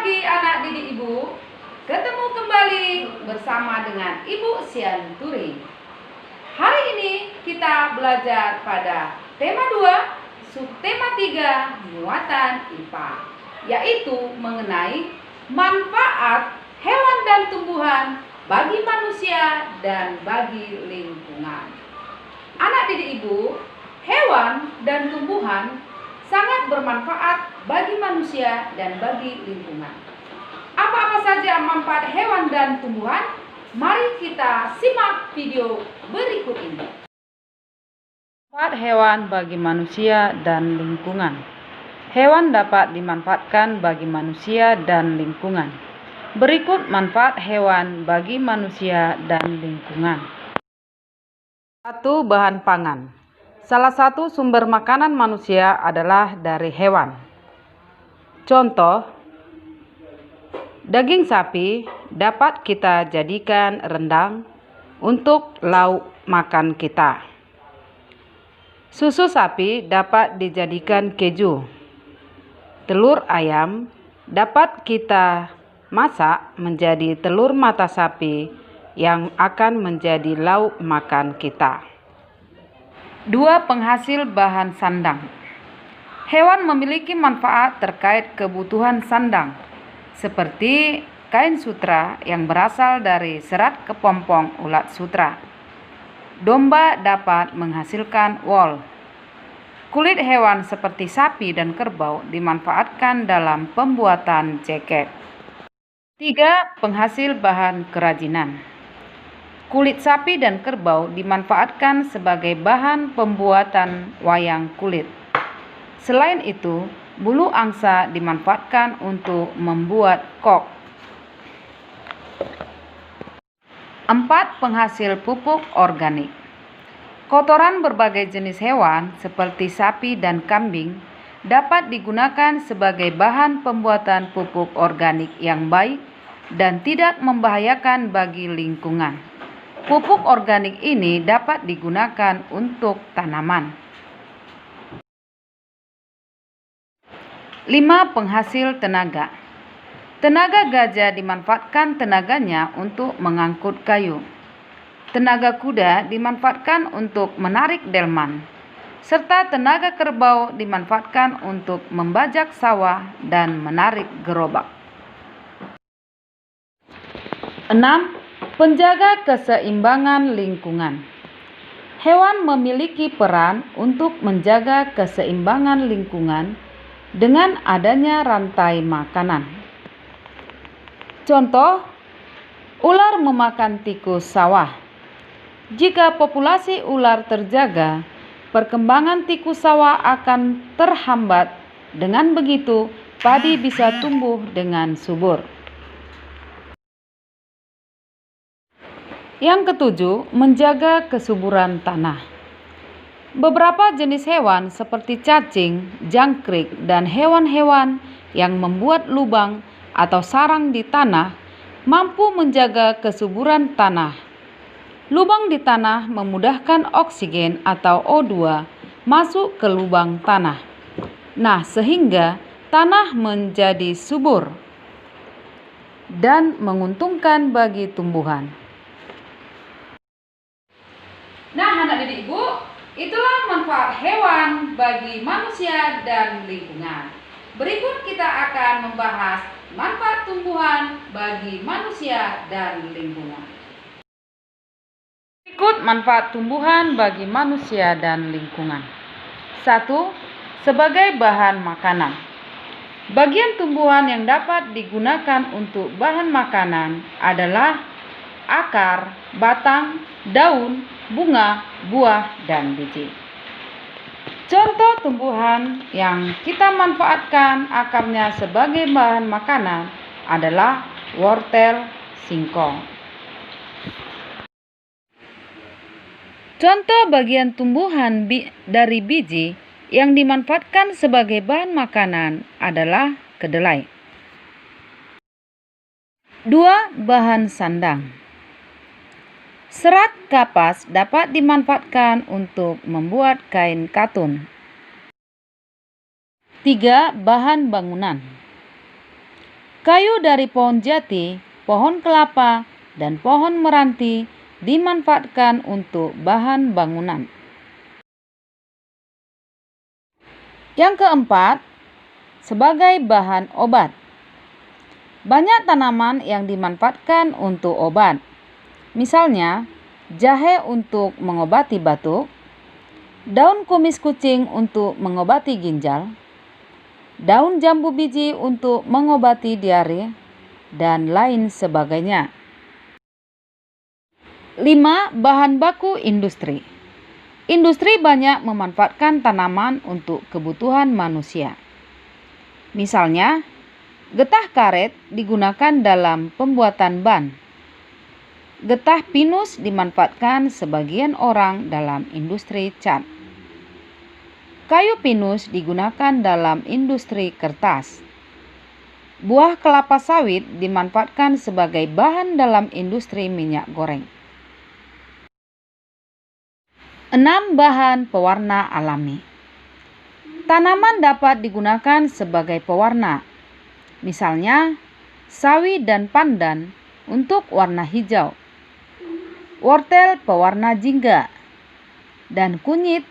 pagi anak didik Ibu. Ketemu kembali bersama dengan Ibu Sianturi. Hari ini kita belajar pada tema 2, subtema 3, muatan IPA, yaitu mengenai manfaat hewan dan tumbuhan bagi manusia dan bagi lingkungan. Anak didik Ibu, hewan dan tumbuhan sangat bermanfaat bagi manusia dan bagi lingkungan. Apa-apa saja manfaat hewan dan tumbuhan? Mari kita simak video berikut ini. Manfaat hewan bagi manusia dan lingkungan. Hewan dapat dimanfaatkan bagi manusia dan lingkungan. Berikut manfaat hewan bagi manusia dan lingkungan. 1. Bahan pangan. Salah satu sumber makanan manusia adalah dari hewan. Contoh, daging sapi dapat kita jadikan rendang untuk lauk makan kita. Susu sapi dapat dijadikan keju. Telur ayam dapat kita masak menjadi telur mata sapi yang akan menjadi lauk makan kita. 2. Penghasil bahan sandang. Hewan memiliki manfaat terkait kebutuhan sandang, seperti kain sutra yang berasal dari serat kepompong ulat sutra. Domba dapat menghasilkan wol. Kulit hewan seperti sapi dan kerbau dimanfaatkan dalam pembuatan jaket. 3. Penghasil bahan kerajinan. Kulit sapi dan kerbau dimanfaatkan sebagai bahan pembuatan wayang kulit. Selain itu, bulu angsa dimanfaatkan untuk membuat kok. 4. Penghasil pupuk organik. Kotoran berbagai jenis hewan seperti sapi dan kambing dapat digunakan sebagai bahan pembuatan pupuk organik yang baik dan tidak membahayakan bagi lingkungan. Pupuk organik ini dapat digunakan untuk tanaman. 5. Penghasil tenaga. Tenaga gajah dimanfaatkan tenaganya untuk mengangkut kayu. Tenaga kuda dimanfaatkan untuk menarik delman, serta tenaga kerbau dimanfaatkan untuk membajak sawah dan menarik gerobak. 6. Penjaga keseimbangan lingkungan. Hewan memiliki peran untuk menjaga keseimbangan lingkungan dengan adanya rantai makanan. Contoh, ular memakan tikus sawah. Jika populasi ular terjaga, perkembangan tikus sawah akan terhambat. Dengan begitu, padi bisa tumbuh dengan subur. Yang ketujuh, menjaga kesuburan tanah. Beberapa jenis hewan seperti cacing, jangkrik, dan hewan-hewan yang membuat lubang atau sarang di tanah mampu menjaga kesuburan tanah. Lubang di tanah memudahkan oksigen atau O2 masuk ke lubang tanah. Nah, sehingga tanah menjadi subur dan menguntungkan bagi tumbuhan. Nah, anak didik Ibu, itulah manfaat hewan bagi manusia dan lingkungan. Berikut kita akan membahas manfaat tumbuhan bagi manusia dan lingkungan. Berikut manfaat tumbuhan bagi manusia dan lingkungan. 1. Sebagai bahan makanan. Bagian tumbuhan yang dapat digunakan untuk bahan makanan adalah akar, batang, daun, bunga, buah, dan biji. Contoh tumbuhan yang kita manfaatkan akarnya sebagai bahan makanan adalah wortel, singkong. Contoh bagian tumbuhan dari biji yang dimanfaatkan sebagai bahan makanan adalah kedelai. 2. Bahan sandang. Serat kapas dapat dimanfaatkan untuk membuat kain katun. 3. Bahan bangunan. Kayu dari pohon jati, pohon kelapa, dan pohon meranti dimanfaatkan untuk bahan bangunan. Yang keempat, sebagai bahan obat. Banyak tanaman yang dimanfaatkan untuk obat. Misalnya, jahe untuk mengobati batuk, daun kumis kucing untuk mengobati ginjal, daun jambu biji untuk mengobati diare, dan lain sebagainya. 5. Bahan baku industri. Industri banyak memanfaatkan tanaman untuk kebutuhan manusia. Misalnya, getah karet digunakan dalam pembuatan ban. Getah pinus dimanfaatkan sebagian orang dalam industri cat. Kayu pinus digunakan dalam industri kertas. Buah kelapa sawit dimanfaatkan sebagai bahan dalam industri minyak goreng. 6. Bahan pewarna alami. Tanaman dapat digunakan sebagai pewarna. Misalnya, sawi dan pandan untuk warna hijau, wortel pewarna jingga, dan kunyit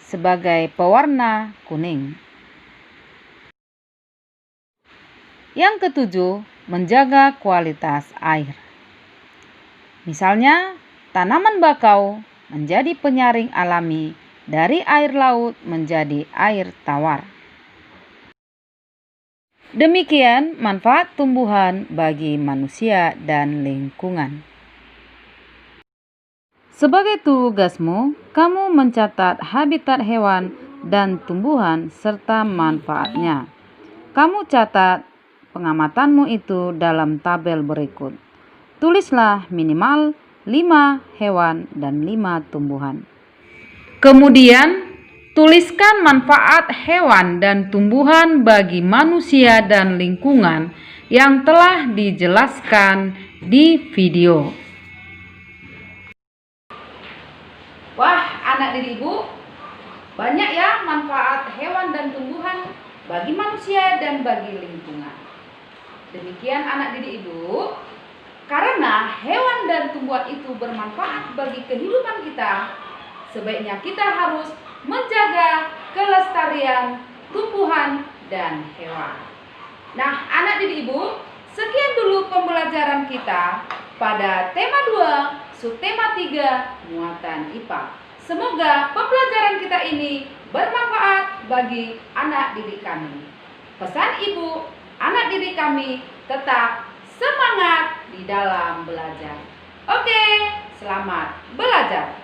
sebagai pewarna kuning. Yang ketujuh, menjaga kualitas air. Misalnya, tanaman bakau menjadi penyaring alami dari air laut menjadi air tawar. Demikian manfaat tumbuhan bagi manusia dan lingkungan. Sebagai tugasmu, kamu mencatat habitat hewan dan tumbuhan serta manfaatnya. Kamu catat pengamatanmu itu dalam tabel berikut. Tulislah minimal 5 hewan dan 5 tumbuhan. Kemudian, tuliskan manfaat hewan dan tumbuhan bagi manusia dan lingkungan yang telah dijelaskan di video. Wah, anak didik ibu, banyak ya manfaat hewan dan tumbuhan bagi manusia dan bagi lingkungan. Demikian anak didik ibu, karena hewan dan tumbuhan itu bermanfaat bagi kehidupan kita, sebaiknya kita harus menjaga kelestarian tumbuhan dan hewan. Nah, anak didik ibu, sekian dulu pembelajaran kita pada tema 2, subtema 3, muatan IPA. Semoga pembelajaran kita ini bermanfaat bagi anak didik kami. Pesan ibu, anak didik kami tetap semangat di dalam belajar. Oke, selamat belajar.